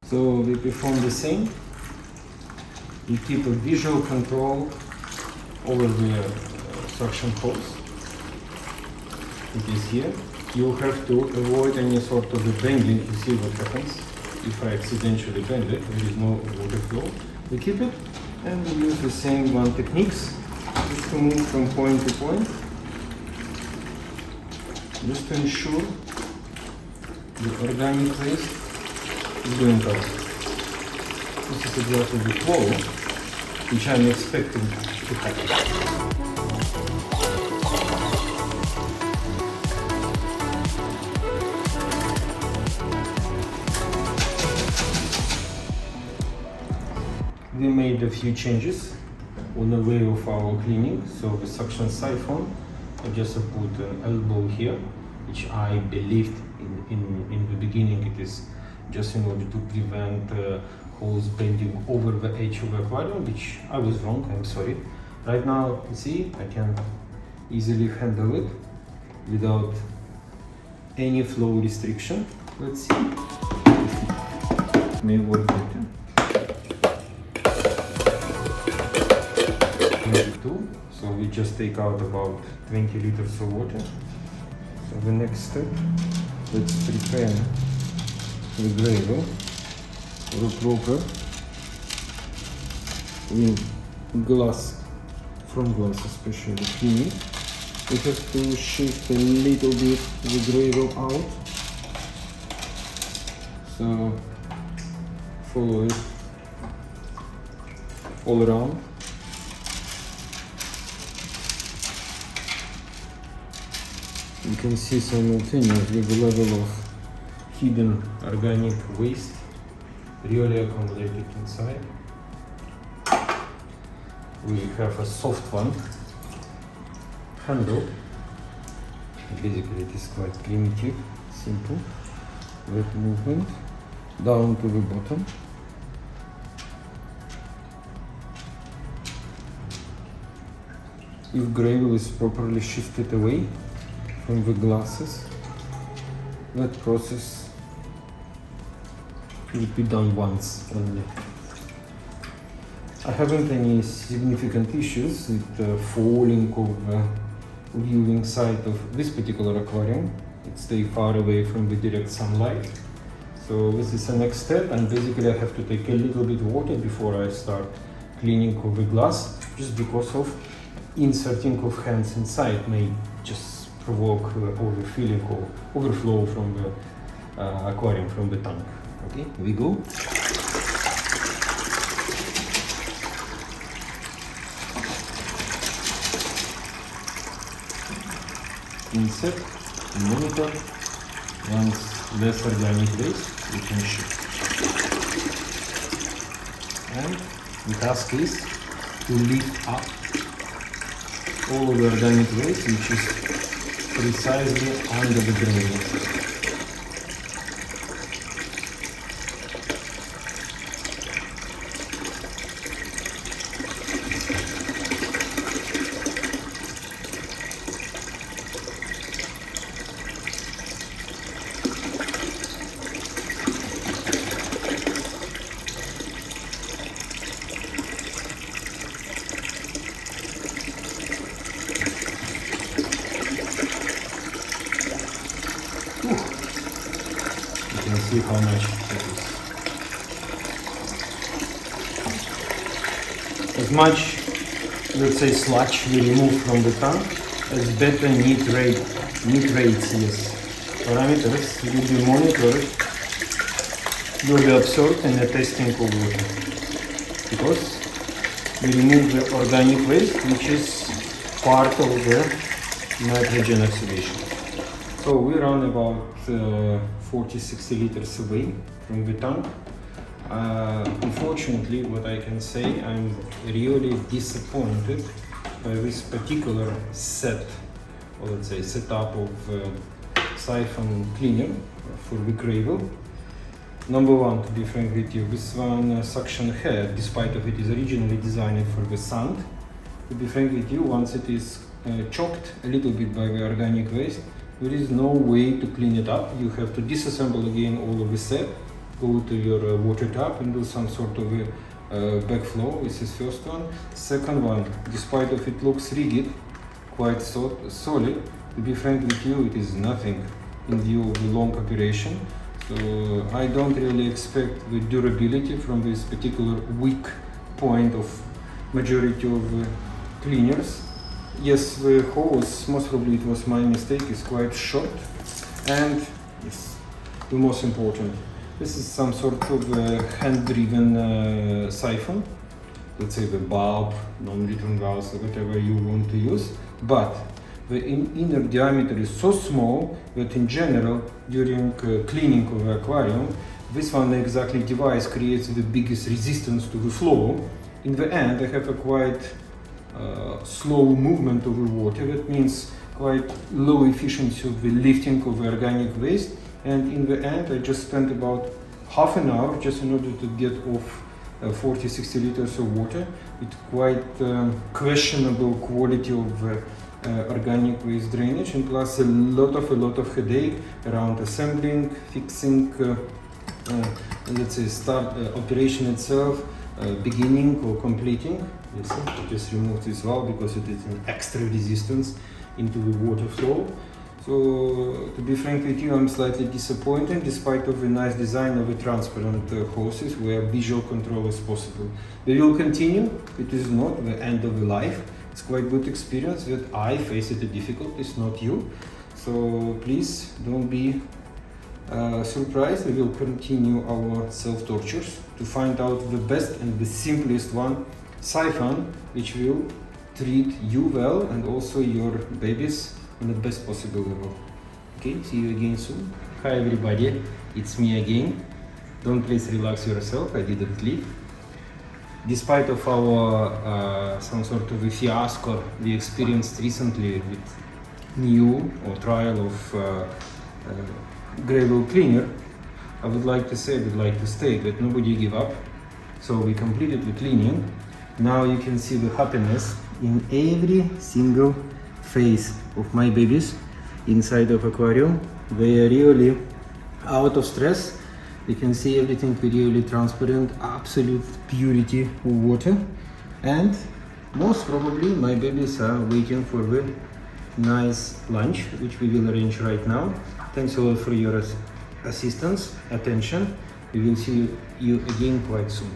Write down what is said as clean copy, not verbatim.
So we perform the same. You keep a visual control over the suction hose. It is here. You have to avoid any sort of bending to see what happens. If I accidentally bend it, there is no water flow. We keep it and we use the same one techniques just to move from point to point, just to ensure the organic waste is going out. This is exactly the flow which I'm expecting to happen. We made a few changes on the way of our cleaning. So the suction siphon, I just put an elbow here, which I believed in the beginning it is just in order to prevent hose bending over the edge of the aquarium, which I was wrong, I'm sorry. Right now, you see, I can easily handle it without any flow restriction. Let's see. May work better. 22. So we just take out about 20 liters of water. So the next step, let's prepare the gravel for a proper glass, from glass especially cleaning. We have to shift a little bit the gravel out. So follow it all around. You can see simultaneously the level of hidden organic waste really accumulated inside. We have a soft one handle. Basically it is quite primitive, simple. Wet movement down to the bottom. If gravel is properly shifted away from the glasses, that process will be done once only. I haven't any significant issues with the falling of the viewing side of this particular aquarium. It stays far away from the direct sunlight. So this is the next step, and basically I have to take a little bit of water before I start cleaning of the glass, just because of inserting of hands inside may just provoke overfilling or overflow from the aquarium, from the tank. Okay, here we go. Insert, monitor, once less organic waste, we can shift. And the task is to lift up all of the organic waste, which is precisely under the gravel. You can see how much it is. As much, let's say, sludge we remove from the tank, as better nitrates, yes, parameters will be monitored, will be observed in the testing of water, because we remove the organic waste, which is part of the nitrogen oxidation. So we run about 40-60 liters away from the tank. Unfortunately, what I can say, I'm really disappointed by this particular set, or let's say setup of siphon cleaner for the gravel. Number one, to be frank with you, this one suction head, despite of it is originally designed for the sand. To be frank with you, once it is choked a little bit by the organic waste, there is no way to clean it up. You have to disassemble again all of the set, go to your water tap and do some sort of a backflow. This is first one. Second one, despite of it looks rigid, quite solid, to be frank with you, it is nothing in view of the long operation. So I don't really expect the durability from this particular weak point of majority of cleaners. Yes, the hose, most probably it was my mistake, is quite short. And yes, the most important, this is some sort of hand-driven siphon. Let's say the bulb, non-return valves, or whatever you want to use. But the inner diameter is so small that in general, during cleaning of the aquarium, this one exactly device creates the biggest resistance to the flow. In the end, I have a quite slow movement of the water. That means quite low efficiency of the lifting of the organic waste. And in the end, I just spent about half an hour just in order to get off 40-60 liters of water with quite questionable quality of organic waste drainage, and plus a lot of headache around assembling, fixing, let's say start operation itself, beginning or completing. Yes, I just removed this valve because it is an extra resistance into the water flow. So to be frank with you, I'm slightly disappointed despite of the nice design of the transparent hoses where visual control is possible. We will continue. It is not the end of the life. It's quite good experience that I face it difficult, it's not you. So please don't be surprised. We will continue our self-tortures to find out the best and the simplest one, siphon, which will treat you well and also your babies in the best possible level. Okay, see you again soon. Hi everybody, it's me again. Don't please relax yourself, I didn't leave. Despite of our some sort of a fiasco we experienced recently with new or trial of gravel cleaner, I would like to state that nobody give up. So we completed the cleaning. Now you can see the happiness in every single face of my babies inside of aquarium. They are really out of stress. You can see everything really transparent, absolute purity of water. And most probably my babies are waiting for the nice lunch, which we will arrange right now. Thanks a lot for your assistance, attention. We will see you again quite soon.